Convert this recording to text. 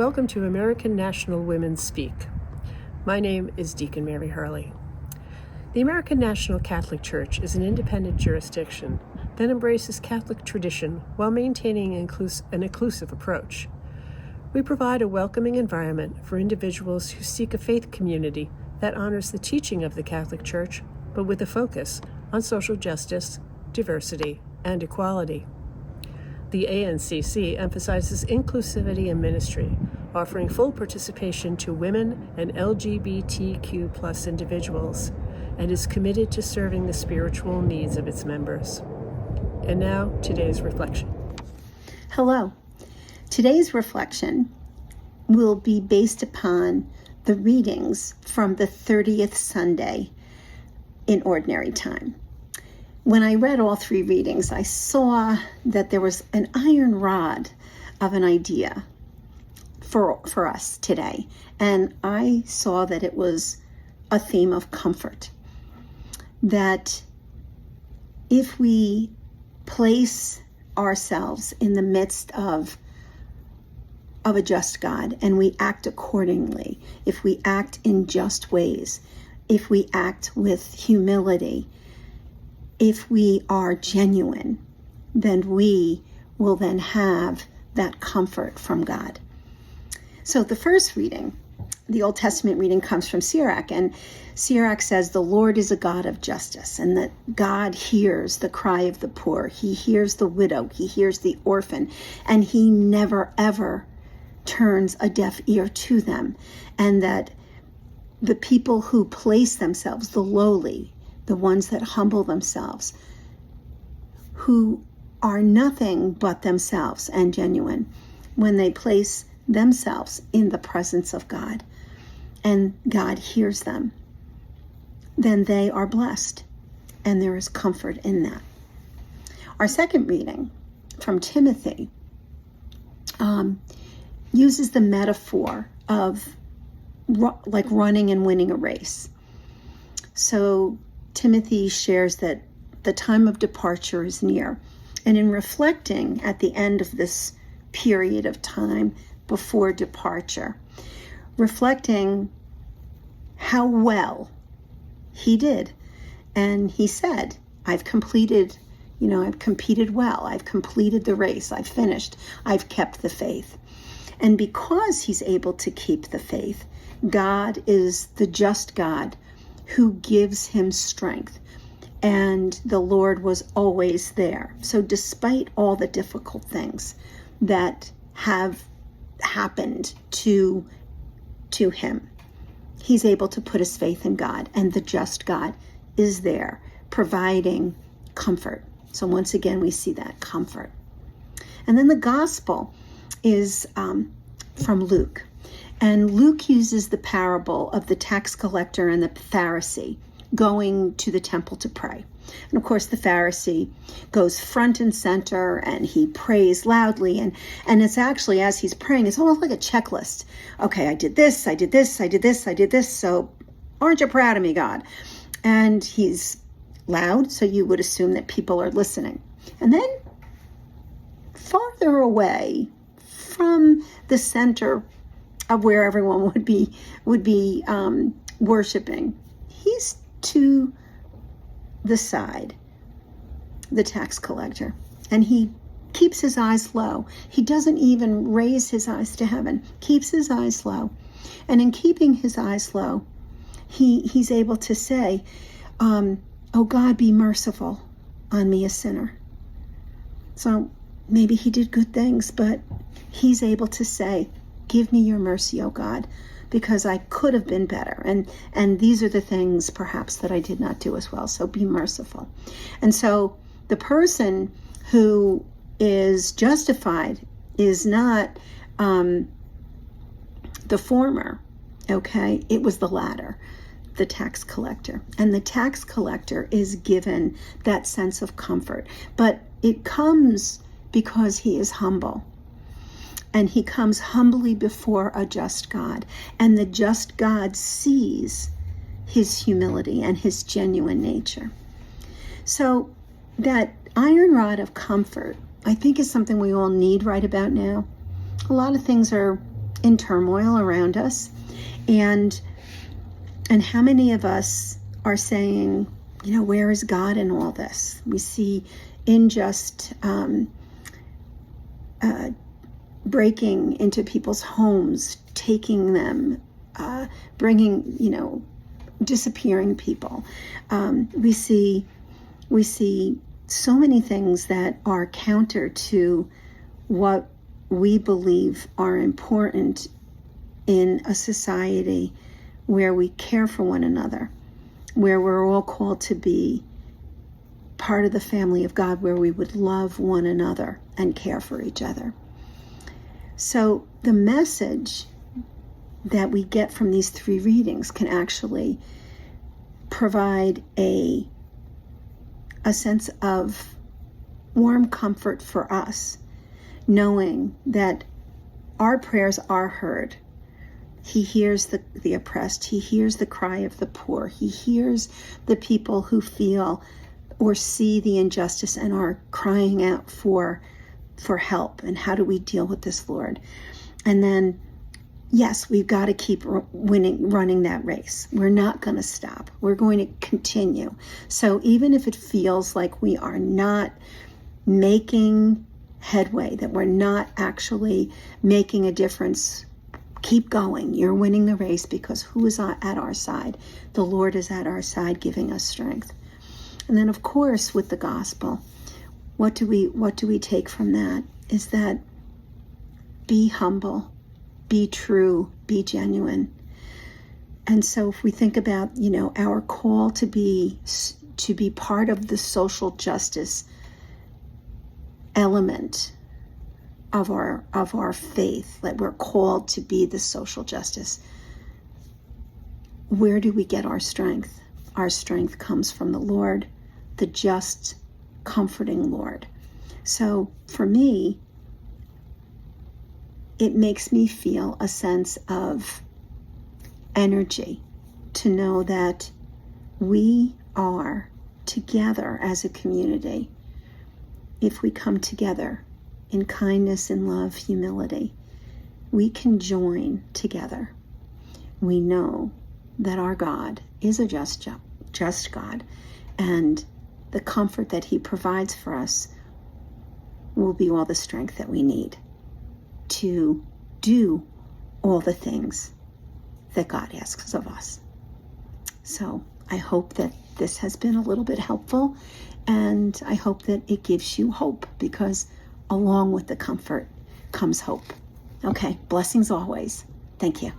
welcome to American National Women Speak. My name is Deacon Mary Hurley. The American National Catholic Church is an independent jurisdiction that embraces Catholic tradition while maintaining an inclusive approach. We provide a welcoming environment for individuals who seek a faith community that honors the teaching of the Catholic Church, but with a focus on social justice, diversity, and equality. The ANCC emphasizes inclusivity in ministry, offering full participation to women and LGBTQ+ individuals, and is committed to serving the spiritual needs of its members. And now, today's reflection. Hello. Today's reflection will be based upon the readings from the 30th Sunday in Ordinary Time. When I read all three readings, I saw that there was an iron rod of an idea for us today. And I saw that it was a theme of comfort. That if we place ourselves in the midst of a just God and we act accordingly, if we act in just ways, if we act with humility, if we are genuine, then we will then have that comfort from God. So the first reading, the Old Testament reading, comes from Sirach, and Sirach says the Lord is a God of justice, and that God hears the cry of the poor. He hears the widow, he hears the orphan, and he never ever turns a deaf ear to them. And that the people who place themselves, the lowly, the ones that humble themselves, who are nothing but themselves and genuine, when they place themselves in the presence of God and God hears them, then they are blessed, and there is comfort in that. Our second reading from Timothy uses the metaphor of like running and winning a race. So Timothy shares that the time of departure is near. And in reflecting at the end of this period of time before departure, reflecting how well he did. And he said, I've competed well. I've completed the race. I've finished. I've kept the faith. And because he's able to keep the faith, God is the just God who gives him strength. And the Lord was always there. So despite all the difficult things that have happened to him, he's able to put his faith in God, and the just God is there providing comfort. So once again, we see that comfort. And then the gospel is from Luke. And Luke uses the parable of the tax collector and the Pharisee going to the temple to pray. And of course, the Pharisee goes front and center and he prays loudly. And it's actually, as he's praying, it's almost like a checklist. Okay, I did this, I did this, I did this, I did this. So aren't you proud of me, God? And he's loud, so you would assume that people are listening. And then farther away from the center of where everyone would be worshiping, he's to the side, the tax collector, and he keeps his eyes low. He doesn't even raise his eyes to heaven, keeps his eyes low. And in keeping his eyes low, he's able to say, oh God, be merciful on me, a sinner. So maybe he did good things, but he's able to say, give me your mercy, oh God, because I could have been better. And these are the things perhaps that I did not do as well. So be merciful. And so the person who is justified is not the former, okay? It was the latter, the tax collector. And the tax collector is given that sense of comfort. But it comes because he is humble. And he comes humbly before a just God. And the just God sees his humility and his genuine nature. So that iron rod of comfort, I think, is something we all need right about now. A lot of things are in turmoil around us. And how many of us are saying, where is God in all this? We see unjust breaking into people's homes, taking them, bringing, disappearing people. We see so many things that are counter to what we believe are important in a society where we care for one another, where we're all called to be part of the family of God, where we would love one another and care for each other. So the message that we get from these 3 readings can actually provide a sense of warm comfort for us, knowing that our prayers are heard. He hears the oppressed. He hears the cry of the poor. He hears the people who feel or see the injustice and are crying out for help. And how do we deal with this, Lord? And then, yes, we've got to keep running that race. We're not going to stop. We're going to continue. So even if it feels like we are not making headway, that we're not actually making a difference, keep going. You're winning the race, because who is at our side? The Lord is at our side, giving us strength. And then, of course, with the gospel, what do we take from that? Is that be humble, be true, be genuine. And so if we think about, our call to be part of the social justice element of our faith, that we're called to be the social justice, where do we get our strength? Our strength comes from the Lord, the just, comforting Lord. So for me, it makes me feel a sense of energy to know that we are together as a community. If we come together in kindness and love, humility, we can join together. We know that our God is a just God, and the comfort that he provides for us will be all the strength that we need to do all the things that God asks of us. So I hope that this has been a little bit helpful, and I hope that it gives you hope, because along with the comfort comes hope. Okay, blessings always. Thank you.